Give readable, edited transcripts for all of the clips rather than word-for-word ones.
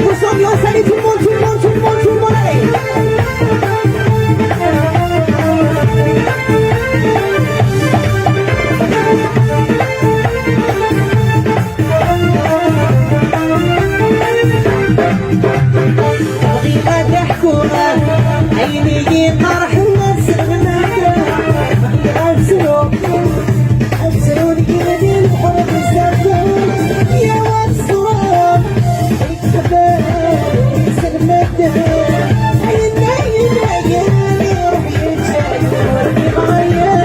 tous ambiance, allez tout le monde, tout le monde, tout le monde, tout le monde, allez. بغيت ضحكونا عيني طرح الناس الغنادة أبسلوا لي الحرب الزفاف يا وصرام الكباب سلمته عينا روح يتشاف وربي غاية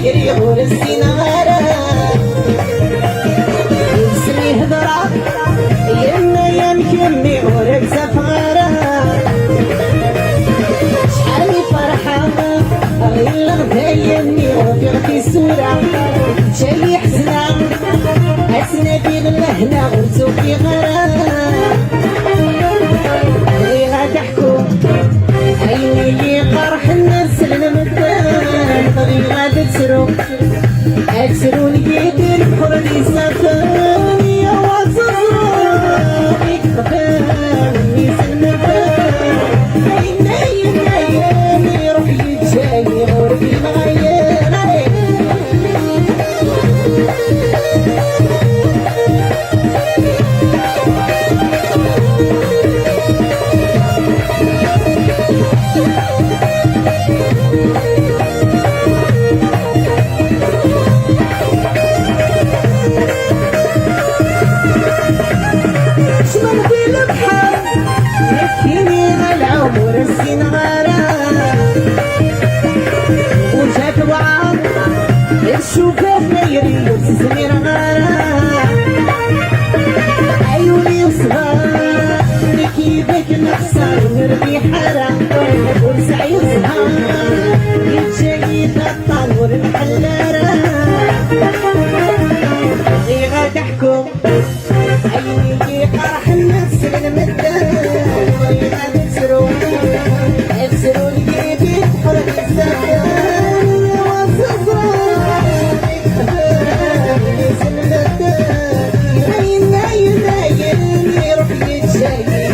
يريغور السنارة يسمي هضرة يما يمكنني ورق سفارة شحال فرحة غير غدا يمي وفي السورة شالي حزنة أسنا في غلهنا غرزو في غرام اللي غتحكو عيني اللي قرح الناس المدان طريق غادي تسرو أكسروا ليدي البحر اللي سافرني يا وصرام يكفان النيس المدان عيني روح يتجاي غربي الغيان شمال بالبحر يكفيني العمر السنغارة وجات وعاد الشوفاف نيري وتزمير غارة عيوني وصغار كيفك نخسر نربي حارة ورسعي وزهار يتجاي خطان والمحلارة غيغا تحكم عيني قرح النفس المدان غيغا تسرو افسروا لي بيت حرق الزمان وصفران يكفان الناس المدان عيني روح يتجاي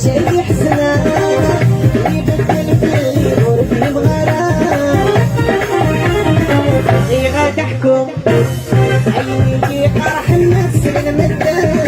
شي حسنة يبدل باللي غربي بغرام غيغا تحكم عيني قرح النفس المدان